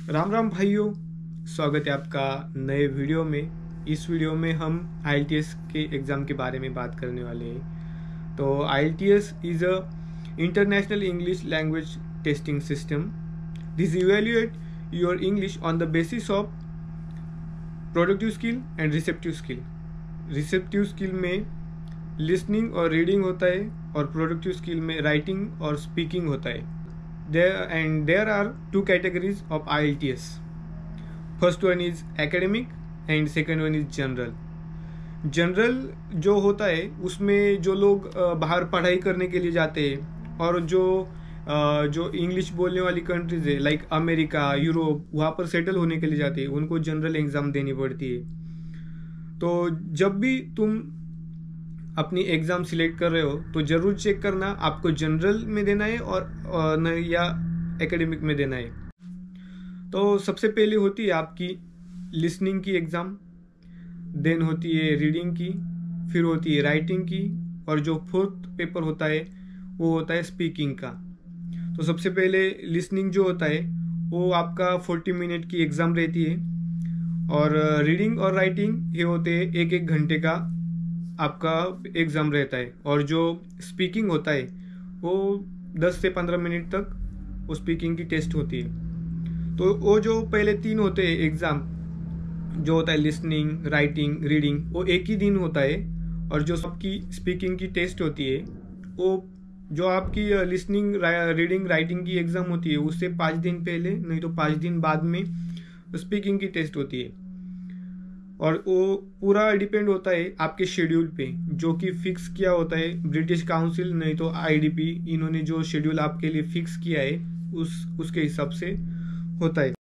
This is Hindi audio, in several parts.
राम राम भाइयों, स्वागत है आपका नए वीडियो में। इस वीडियो में हम IELTS के एग्ज़ाम के बारे में बात करने वाले हैं। तो IELTS is a international English language testing system. This evaluate your English on the basis of productive skill and receptive skill. Receptive skill में लिसनिंग और रीडिंग होता है और प्रोडक्टिव स्किल में राइटिंग और स्पीकिंग होता है। There are two categories of IELTS. First one is academic and second one is general. General जो होता है उसमें जो लोग बाहर पढ़ाई करने के लिए जाते हैं और जो इंग्लिश बोलने वाली कंट्रीज है लाइक अमेरिका, यूरोप, वहाँ पर सेटल होने के लिए जाते हैं, उनको जनरल एग्ज़ाम देनी पड़ती है। तो जब भी तुम अपनी एग्ज़ाम सिलेक्ट कर रहे हो तो ज़रूर चेक करना आपको जनरल में देना है और या एकेडमिक में देना है। तो सबसे पहले होती है आपकी लिसनिंग की एग्ज़ाम, देन होती है रीडिंग की, फिर होती है राइटिंग की, और जो फोर्थ पेपर होता है वो होता है स्पीकिंग का। तो सबसे पहले लिसनिंग जो होता है वो आपका 40 मिनट की एग्ज़ाम रहती है, और रीडिंग और राइटिंग ये होते हैं 1-1 घंटे का आपका एग्ज़ाम रहता है। और जो स्पीकिंग होता है वो 10 से 15 मिनट तक वो स्पीकिंग की टेस्ट होती है। तो वो जो पहले 3 होते हैं एग्ज़ाम, जो होता है लिसनिंग, राइटिंग, रीडिंग, वो एक ही दिन होता है। और जो सबकी स्पीकिंग की टेस्ट होती है वो जो आपकी लिसनिंग, रीडिंग, राइटिंग की एग्ज़ाम होती है उससे 5 दिन पहले नहीं तो 5 दिन बाद में स्पीकिंग की टेस्ट होती है। और वो पूरा डिपेंड होता है आपके शेड्यूल पे, जो कि फिक्स किया होता है ब्रिटिश काउंसिल नहीं तो IDP। इन्होंने जो शेड्यूल आपके लिए फिक्स किया है उसके हिसाब से होता है।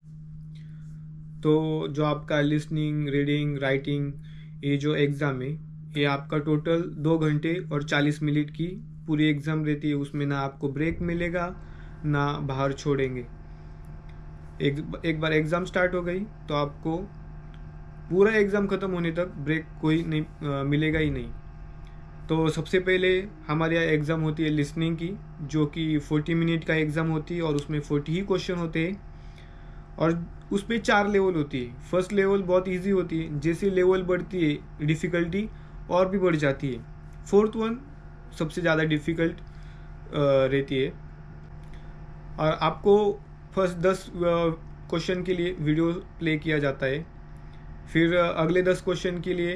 तो जो आपका लिसनिंग, रीडिंग, राइटिंग ये जो एग्ज़ाम है ये आपका टोटल 2 घंटे और 40 मिनट की पूरी एग्ज़ाम रहती है। उसमें ना आपको ब्रेक मिलेगा ना बाहर छोड़ेंगे। एक बार एग्ज़ाम स्टार्ट हो गई तो आपको पूरा एग्ज़ाम ख़त्म होने तक ब्रेक कोई नहीं मिलेगा ही नहीं। तो सबसे पहले हमारे यहाँ एग्ज़ाम होती है लिसनिंग की, जो कि 40 मिनट का एग्ज़ाम होती है और उसमें 40 ही क्वेश्चन होते हैं। और उस पर 4 लेवल होती है। फर्स्ट लेवल बहुत इजी होती है, जैसे लेवल बढ़ती है डिफ़िकल्टी और भी बढ़ जाती है। फोर्थ वन सबसे ज़्यादा डिफ़िकल्ट रहती है। और आपको फर्स्ट 10 क्वेश्चन के लिए वीडियो प्ले किया जाता है, फिर अगले 10 क्वेश्चन के लिए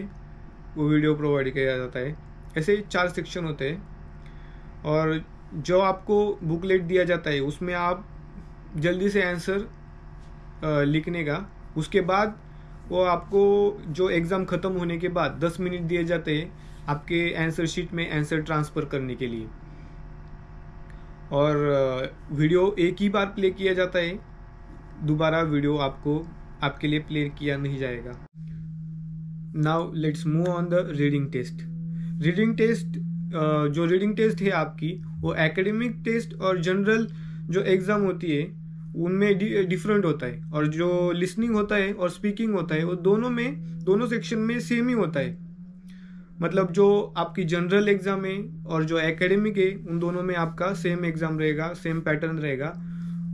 वो वीडियो प्रोवाइड किया जाता है। ऐसे 4 सेक्शन होते हैं। और जो आपको बुकलेट दिया जाता है उसमें आप जल्दी से आंसर लिखने का, उसके बाद वो आपको जो एग्ज़ाम ख़त्म होने के बाद 10 मिनट दिए जाते हैं आपके आंसर शीट में आंसर ट्रांसफ़र करने के लिए। और वीडियो एक ही बार प्ले किया जाता है, दोबारा वीडियो आपके लिए प्ले किया नहीं जाएगा। Now let's move on the reading test. Reading test जो रीडिंग टेस्ट है आपकी वो एकेडमिक टेस्ट और जनरल जो एग्ज़ाम होती है उनमें डिफरेंट होता है। और जो लिसनिंग होता है और स्पीकिंग होता है वो दोनों सेक्शन में सेम ही होता है। मतलब जो आपकी जनरल एग्ज़ाम है और जो एकेडमिक है उन दोनों में आपका सेम एग्ज़ाम रहेगा, सेम पैटर्न रहेगा।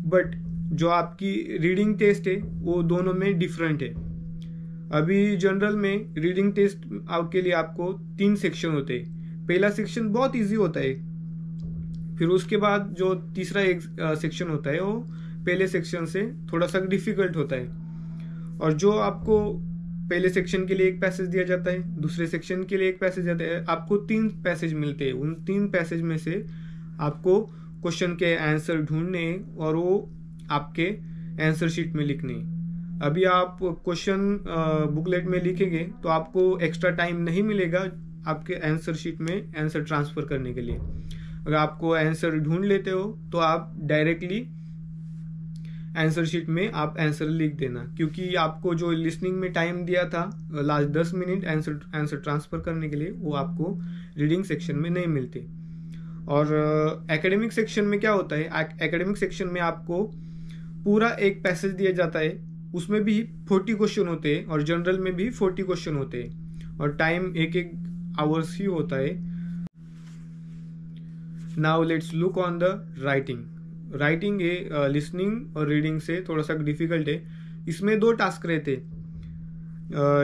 बट जो आपकी रीडिंग टेस्ट है वो दोनों में डिफरेंट है। अभी जनरल में रीडिंग टेस्ट के लिए आपको 3 सेक्शन होते हैं। पहला सेक्शन बहुत इजी होता है, फिर उसके बाद जो तीसरा एक सेक्शन होता है वो पहले सेक्शन से थोड़ा सा डिफिकल्ट होता है। और जो आपको पहले सेक्शन के लिए एक पैसेज दिया जाता है, दूसरे सेक्शन के लिए एक पैसेज आता है, आपको 3 पैसेज मिलते हैं। उन 3 पैसेज में से आपको क्वेश्चन के आंसर ढूंढने और वो आपके आंसर शीट में लिखने। अभी आप क्वेश्चन बुकलेट में लिखेंगे तो आपको एक्स्ट्रा टाइम नहीं मिलेगा आपके आंसर शीट में आंसर ट्रांसफ़र करने के लिए। अगर आपको आंसर ढूंढ लेते हो तो आप डायरेक्टली आंसर शीट में आप आंसर लिख देना, क्योंकि आपको जो लिसनिंग में टाइम दिया था लास्ट 10 मिनट आंसर ट्रांसफ़र करने के लिए वो आपको रीडिंग सेक्शन में नहीं मिलते। और एकेडमिक सेक्शन में क्या होता है, एकेडमिक सेक्शन में आपको पूरा एक पैसेज दिया जाता है, उसमें भी 40 क्वेश्चन होते हैं और जनरल में भी 40 क्वेश्चन होते हैं और टाइम 1-1 आवर्स ही होता है। Now let's look on the writing. Writing है लिसनिंग और रीडिंग से थोड़ा सा डिफिकल्ट है। इसमें 2 टास्क रहते,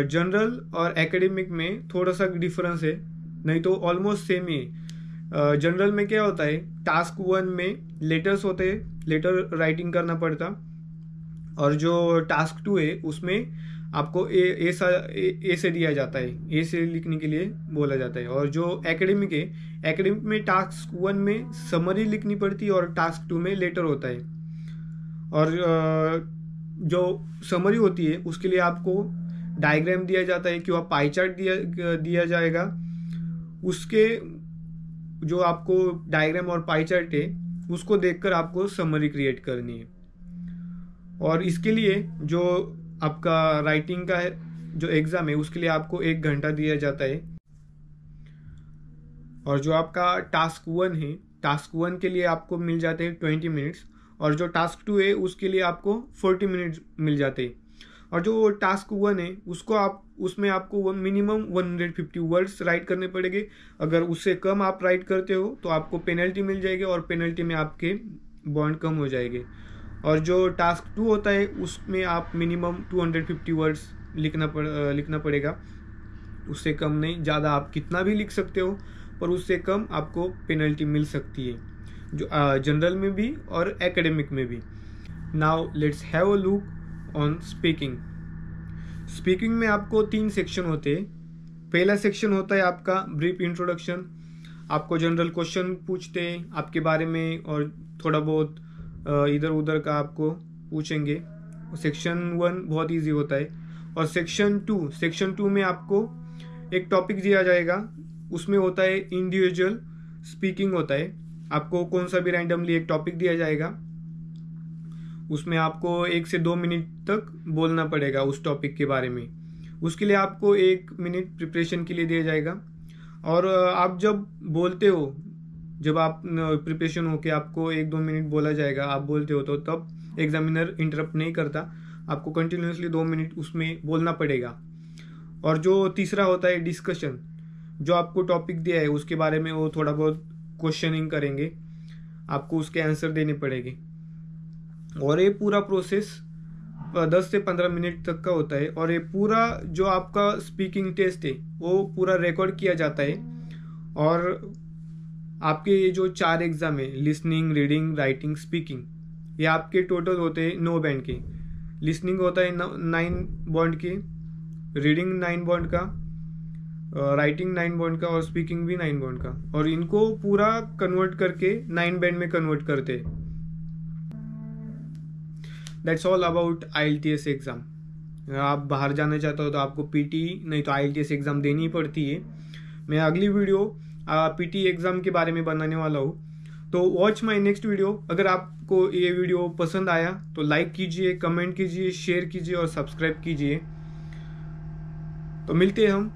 जनरल और एकेडमिक में थोड़ा सा डिफरेंस है, नहीं तो ऑलमोस्ट सेम ही है। जनरल में क्या होता है, टास्क 1 में लेटर्स होते हैं, लेटर राइटिंग करना पड़ता, और जो टास्क 2 है उसमें आपको ए से दिया जाता है, ए से लिखने के लिए बोला जाता है। और जो एकेडमिक है, एकेडमिक में टास्क 1 में समरी लिखनी पड़ती है और टास्क 2 में लेटर होता है। और जो समरी होती है उसके लिए आपको डायग्राम दिया जाता है कि वह पाई चार्ट दिया जाएगा, उसके जो आपको डायग्राम और पाई चार्ट है उसको देखकर आपको समरी क्रिएट करनी है। और इसके लिए जो आपका राइटिंग का है जो एग्ज़ाम है उसके लिए आपको 1 घंटा दिया जाता है। और जो आपका टास्क 1 है, टास्क 1 के लिए आपको मिल जाते हैं 20 मिनट्स, और जो टास्क 2 है उसके लिए आपको 40 मिनट्स मिल जाते हैं। और जो टास्क 1 है उसमें आपको मिनिमम 150 वर्ड्स राइट करने पड़ेंगे। अगर उससे कम आप राइट करते हो तो आपको पेनल्टी मिल जाएगी, और पेनल्टी में आपके बॉन्ड कम हो जाएंगे। और जो टास्क 2 होता है उसमें आप मिनिमम 250 वर्ड्स लिखना पड़ेगा, उससे कम नहीं। ज़्यादा आप कितना भी लिख सकते हो, पर उससे कम आपको पेनल्टी मिल सकती है, जो जनरल में भी और एकेडमिक में भी। Now let's have a look on speaking. Speaking में आपको 3 सेक्शन होते हैं। पहला सेक्शन होता है आपका ब्रीफ इंट्रोडक्शन, आपको जनरल क्वेश्चन पूछते हैं आपके बारे में, और थोड़ा बहुत इधर उधर का आपको पूछेंगे। सेक्शन 1 बहुत इजी होता है। और सेक्शन 2 में आपको एक टॉपिक दिया जाएगा, उसमें होता है इंडिविजुअल स्पीकिंग होता है। आपको कौन सा भी रैंडमली एक टॉपिक दिया जाएगा, उसमें आपको 1 से 2 मिनट तक बोलना पड़ेगा उस टॉपिक के बारे में। उसके लिए आपको 1 मिनट प्रिपरेशन के लिए दिया जाएगा। और आप जब बोलते हो, जब आप प्रिपरेशन हो के आपको 1-2 मिनट बोला जाएगा, आप बोलते हो, तो तब एग्जामिनर इंटरप्ट नहीं करता, आपको कंटिन्यूसली 2 मिनट उसमें बोलना पड़ेगा। और जो तीसरा होता है डिस्कशन, जो आपको टॉपिक दिया है उसके बारे में वो थोड़ा बहुत क्वेश्चनिंग करेंगे, आपको उसके आंसर देने पड़ेंगे। और ये पूरा प्रोसेस 10 से 15 मिनट तक का होता है। और ये पूरा जो आपका स्पीकिंग टेस्ट है वो पूरा रिकॉर्ड किया जाता है। और आपके ये जो 4 एग्जाम है, लिसनिंग, रीडिंग, राइटिंग, स्पीकिंग, ये आपके टोटल होते हैं 9 बैंड के। लिसनिंग होता है 9 बॉन्ड के, रीडिंग 9 बॉन्ड का, राइटिंग 9 बॉन्ड का, और स्पीकिंग भी 9 बॉन्ड का। और इनको पूरा कन्वर्ट करके 9 बैंड में कन्वर्ट करते हैं। That's all about IELTS exam. आप बाहर जाना चाहते हो तो आपको PT नहीं तो IELTS एग्ज़ाम देनी पड़ती है। मैं अगली वीडियो PT एग्ज़ाम के बारे में बनाने वाला हूँ, तो वॉच माय नेक्स्ट वीडियो। अगर आपको ये वीडियो पसंद आया तो लाइक कीजिए, कमेंट कीजिए, शेयर कीजिए और सब्सक्राइब कीजिए। तो मिलते हैं हम